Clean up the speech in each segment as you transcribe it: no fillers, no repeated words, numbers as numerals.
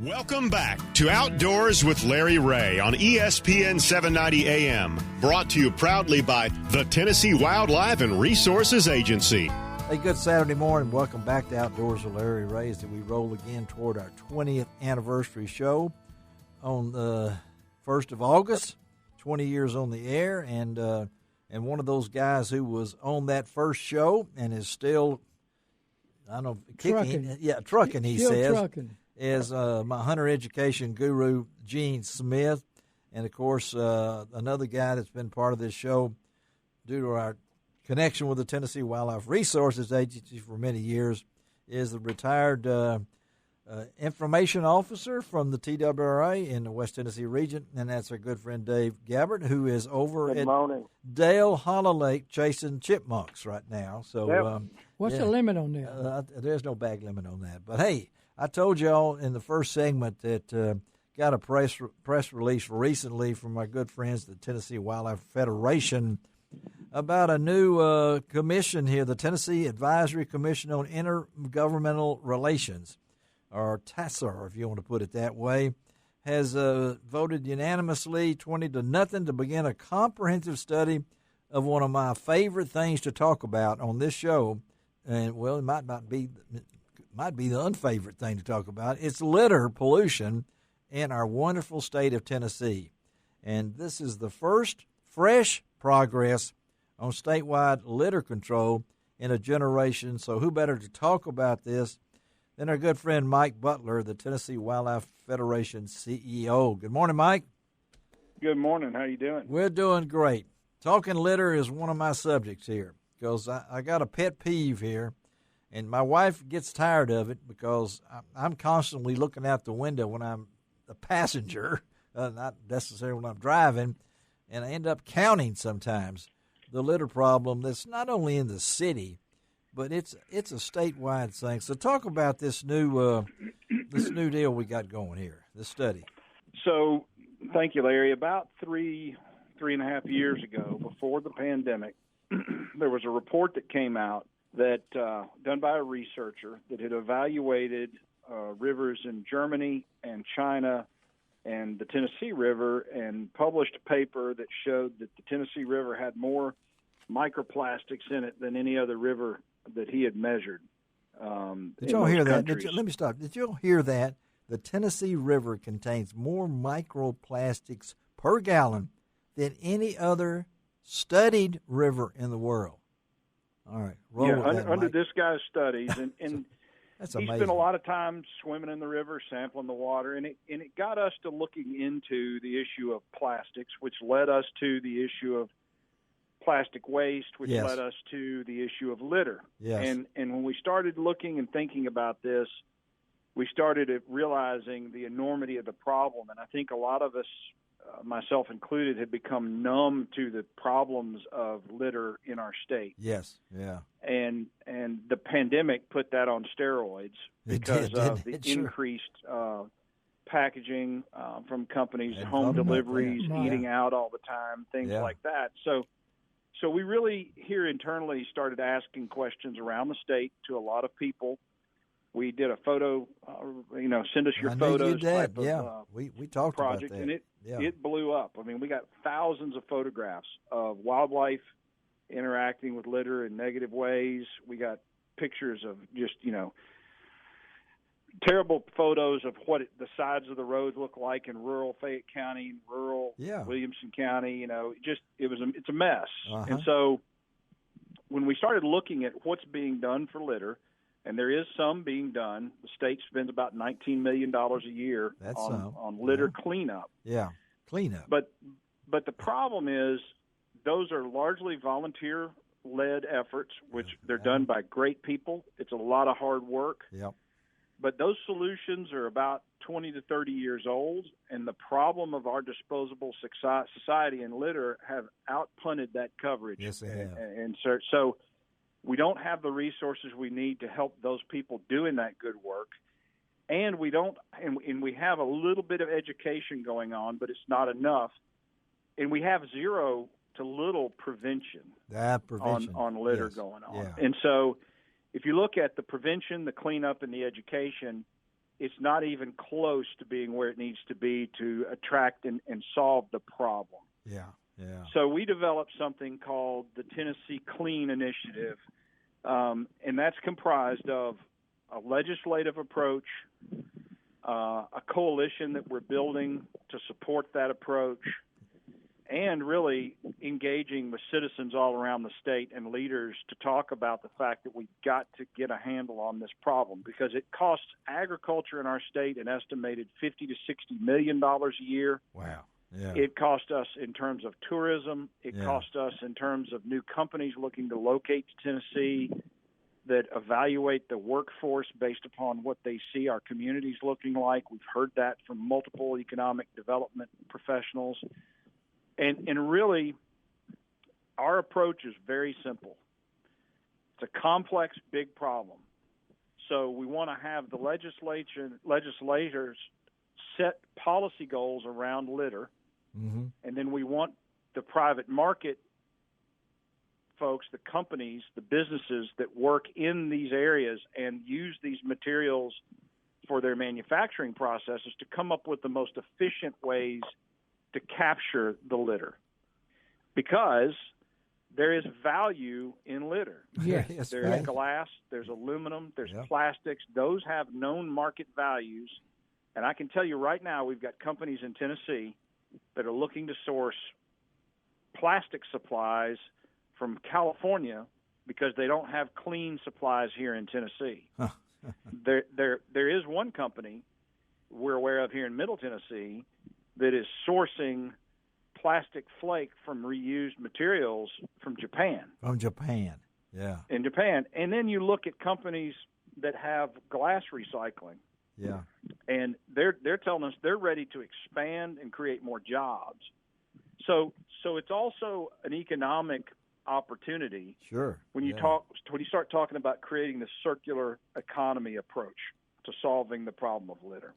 Welcome back to Outdoors with Larry Ray on ESPN 790 AM, brought to you proudly by the Tennessee Wildlife and Resources Agency. Hey, good Saturday morning. Welcome back to Outdoors with Larry Ray as we roll again toward our 20th anniversary show on the 1st of August, 20 years on the air, and one of those guys who was on that first show and is still, I don't know, trucking. Trucking, he still says. Trucking. Is my hunter education guru, Gene Smith. And, of course, another guy that's been part of this show due to our connection with the Tennessee Wildlife Resources Agency for many years is the retired information officer from the TWRA in the West Tennessee region, and that's our good friend Dave Gabbard, who is over at Dale Hollow Lake chasing chipmunks right now. So, what's the limit on that? There's no bag limit on that. But, hey, I told y'all in the first segment that got a press release recently from my good friends, the Tennessee Wildlife Federation, about a new commission here, the Tennessee Advisory Commission on Intergovernmental Relations, or TASR, if you want to put it that way, has voted unanimously 20-0 to begin a comprehensive study of one of my favorite things to talk about on this show. And, well, it might be the unfavorite thing to talk about. It's litter pollution in our wonderful state of Tennessee. And this is the first fresh progress on statewide litter control in a generation. So who better to talk about this than our good friend Mike Butler, the Tennessee Wildlife Federation CEO. Good morning, Mike. Good morning. How you doing? We're doing great. Talking litter is one of my subjects here because I got a pet peeve here. And my wife gets tired of it because I'm constantly looking out the window when I'm a passenger, not necessarily when I'm driving, and I end up counting sometimes the litter problem that's not only in the city, but it's a statewide thing. So talk about this new deal we got going here, this study. So thank you, Larry. About three and a half years ago, before the pandemic, there was a report that came out that done by a researcher that had evaluated rivers in Germany and China and the Tennessee River and published a paper that showed that the Tennessee River had more microplastics in it than any other river that he had measured. Did y'all hear that? Let me stop. Did y'all hear that? The Tennessee River contains more microplastics per gallon than any other studied river in the world. All right. Under this guy's studies, and That's he amazing. spent a lot of time swimming in the river, sampling the water, and it got us to looking into the issue of plastics, which led us to the issue of plastic waste, which Yes. led us to the issue of litter. Yes. And when we started looking and thinking about this, we started realizing the enormity of the problem, and I think a lot of us, myself included, had become numb to the problems of litter in our state. Yes, yeah. And the pandemic put that on steroids because of the Sure. increased packaging from companies, And home voting up, deliveries, yeah. eating out all the time, things Yeah. like that. So we really here internally started asking questions around the state to a lot of people. We did a photo, send us your I knew photos you did. type Yeah. of We talked project, about that. and it blew up. I mean, we got thousands of photographs of wildlife interacting with litter in negative ways. We got pictures of just, terrible photos of what the sides of the roads look like in rural Fayette County, rural Williamson County. It's a mess. Uh-huh. And so when we started looking at what's being done for litter, and there is some being done, the state spends about $19 million a year on litter cleanup. Yeah, cleanup. But the problem is those are largely volunteer-led efforts, which they're done by great people. It's a lot of hard work. Yep. But those solutions are about 20 to 30 years old, and the problem of our disposable society and litter have outpunted that coverage. Yes, they have. And so we don't have the resources we need to help those people doing that good work. And we have a little bit of education going on, but it's not enough. And we have zero to little prevention, on litter going on. Yeah. And so if you look at the prevention, the cleanup, and the education, it's not even close to being where it needs to be to attract and solve the problem. Yeah. So we developed something called the Tennessee Clean Initiative, and that's comprised of a legislative approach, a coalition that we're building to support that approach, and really engaging with citizens all around the state and leaders to talk about the fact that we've got to get a handle on this problem, because it costs agriculture in our state an estimated $50 to $60 million a year. Wow. Yeah. It cost us in terms of tourism. It cost us in terms of new companies looking to locate to Tennessee that evaluate the workforce based upon what they see our communities looking like. We've heard that from multiple economic development professionals. And really, our approach is very simple. It's a complex, big problem. So we want to have the legislators set policy goals around litter, and then we want the private market folks, the companies, the businesses that work in these areas and use these materials for their manufacturing processes to come up with the most efficient ways to capture the litter, because there is value in litter. Yes. There's glass, there's aluminum, there's plastics. Those have known market values. And I can tell you right now, we've got companies in Tennessee that are looking to source plastic supplies from California because they don't have clean supplies here in Tennessee. There is one company we're aware of here in Middle Tennessee that is sourcing plastic flake from reused materials from Japan. From Japan, yeah. In Japan. And then you look at companies that have glass recycling. Yeah. And they're telling us they're ready to expand and create more jobs. So it's also an economic opportunity. Sure. When you start talking about creating the circular economy approach to solving the problem of litter.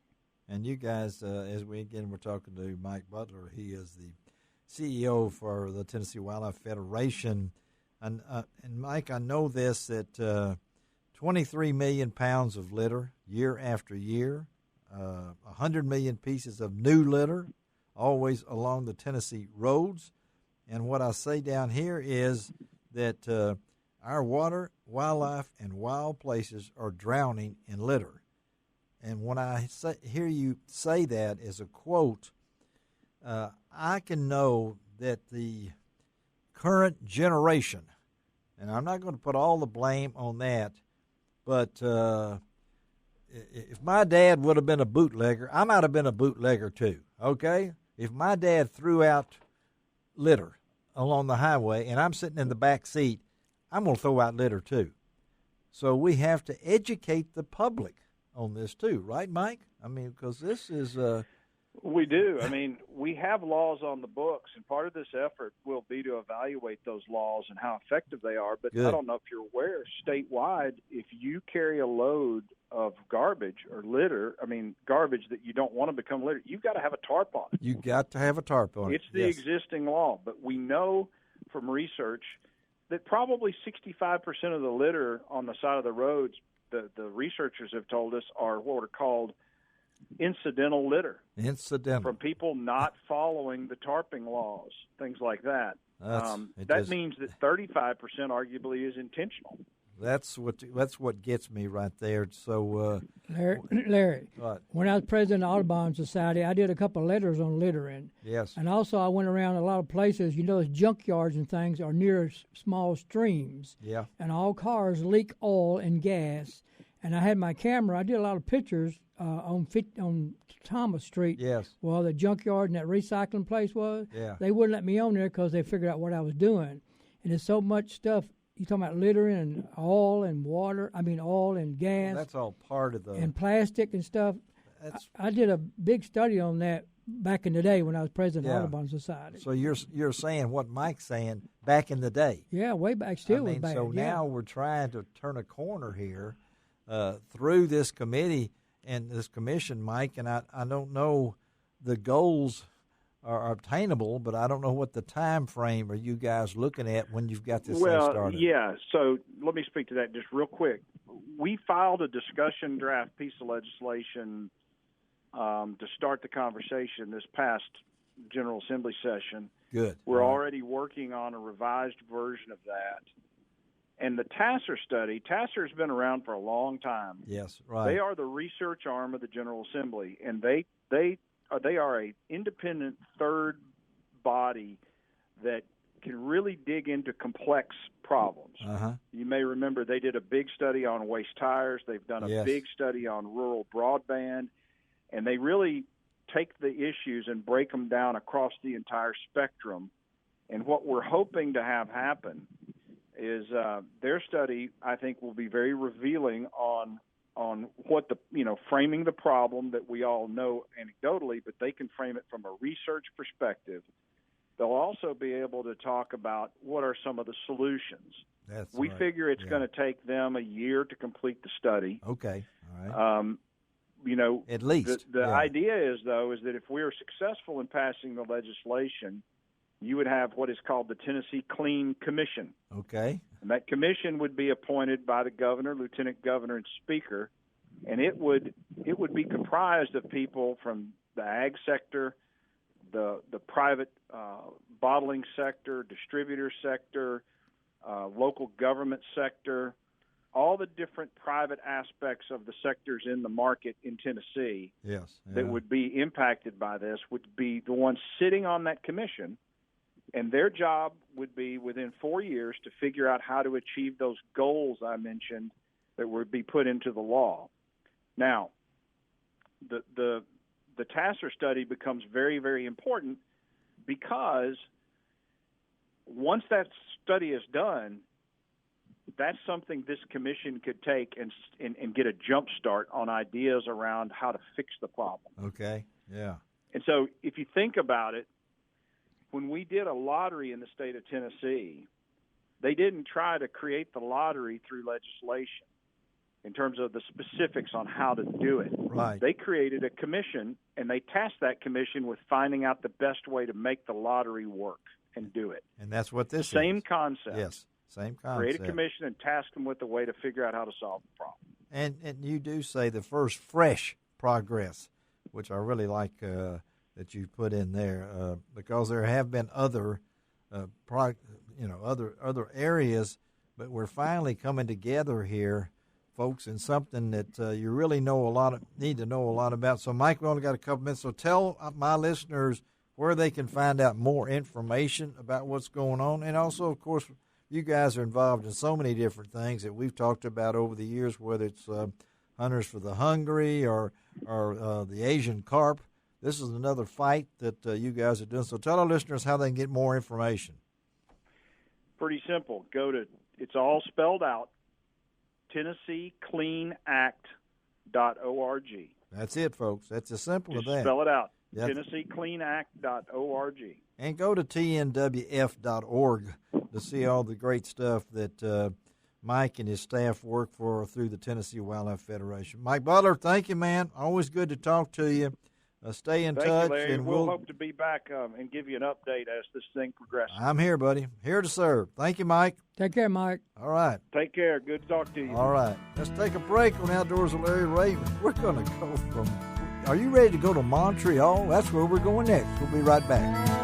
And you guys, as we're talking to Mike Butler. He is the CEO for the Tennessee Wildlife Federation. And Mike, I know this, that 23 million pounds of litter year after year, 100 million pieces of new litter, always along the Tennessee roads. And what I say down here is that our water, wildlife, and wild places are drowning in litter. And when I hear you say that as a quote, I can know that the current generation, and I'm not going to put all the blame on that, but if my dad would have been a bootlegger, I might have been a bootlegger too, okay? If my dad threw out litter along the highway and I'm sitting in the back seat, I'm going to throw out litter too. So we have to educate the public on this too, right, Mike? I mean, because this is we do. I mean, we have laws on the books, and part of this effort will be to evaluate those laws and how effective they are. But Good. I don't know if you're aware, statewide, if you carry a load of garbage or litter, garbage that you don't want to become litter, you've got to have a tarp on it. You got to have a tarp on it. It's the existing law, but we know from research that probably 65% of the litter on the side of the roads, the researchers have told us, are what are called incidental litter. Incidental. From people not following the tarping laws, things like that. That means that 35% arguably is intentional. That's what gets me right there. So, Larry, what? When I was president of the Audubon Society, I did a couple of letters on littering. Yes. And also I went around a lot of places. Those junkyards and things are near small streams. Yeah. And all cars leak oil and gas. And I had my camera. I did a lot of pictures on Thomas Street. Yes. Well, the junkyard and that recycling place was. Yeah. They wouldn't let me on there because they figured out what I was doing. And there's so much stuff. You're talking about littering and oil and water. Oil and gas. Well, that's all part of the... And plastic and stuff. I did a big study on that back in the day when I was president of the Audubon Society. So you're saying what Mike's saying back in the day. Yeah, way back. Still was bad. So now we're trying to turn a corner here through this committee and this commission, Mike, and I don't know the goals are obtainable, but I don't know what the time frame are you guys looking at when you've got this thing started. Yeah, so let me speak to that just real quick. We filed a discussion draft piece of legislation to start the conversation this past General Assembly session. Good. We're already working on a revised version of that. And the TASER study, TASER has been around for a long time. Yes, right. They are the research arm of the General Assembly, and they are an independent third body that can really dig into complex problems. Uh-huh. You may remember they did a big study on waste tires. They've done a big study on rural broadband, and they really take the issues and break them down across the entire spectrum. And what we're hoping to have happen is their study, I think, will be very revealing on what framing the problem that we all know anecdotally, but they can frame it from a research perspective. They'll also be able to talk about what are some of the solutions. We figure it's going to take them a year to complete the study. Okay, all right. At least. The idea is that if we are successful in passing the legislation, you would have what is called the Tennessee Clean Commission. Okay. And that commission would be appointed by the governor, lieutenant governor, and speaker, and it would be comprised of people from the ag sector, the private bottling sector, distributor sector, local government sector, all the different private aspects of the sectors in the market in Tennessee that would be impacted by this would be the ones sitting on that commission, and their job would be within 4 years to figure out how to achieve those goals I mentioned that would be put into the law. Now, the TASER study becomes very, very important because once that study is done, that's something this commission could take and get a jump start on ideas around how to fix the problem. Okay, yeah. And so if you think about it, when we did a lottery in the state of Tennessee, they didn't try to create the lottery through legislation in terms of the specifics on how to do it. Right. They created a commission, and they tasked that commission with finding out the best way to make the lottery work and do it. And that's what this Same is. concept. Yes, same concept. Create a commission and task them with a way to figure out how to solve the problem. And you do say the first fresh progress, which I really like that you put in there, because there have been other, other areas, but we're finally coming together here, folks, in something that you really need to know a lot about. So, Mike, we only got a couple minutes, so tell my listeners where they can find out more information about what's going on, and also, of course, you guys are involved in so many different things that we've talked about over the years, whether it's Hunters for the Hungry or the Asian carp. This is another fight that you guys are doing. So tell our listeners how they can get more information. Pretty simple. It's all spelled out, TennesseeCleanAct.org. That's it, folks. That's as simple as that. Spell it out, TennesseeCleanAct.org. And go to tnwf.org to see all the great stuff that Mike and his staff work for through the Tennessee Wildlife Federation. Mike Butler, thank you, man. Always good to talk to you. Stay in touch. Thank you, Larry. And we'll hope to be back and give you an update as this thing progresses. I'm here, buddy. Here to serve. Thank you, Mike. Take care, Mike. All right. Take care. Good to talk to you. All right. Let's take a break on Outdoors with Larry Ray. We're going to go are you ready to go to Montreal? That's where we're going next. We'll be right back.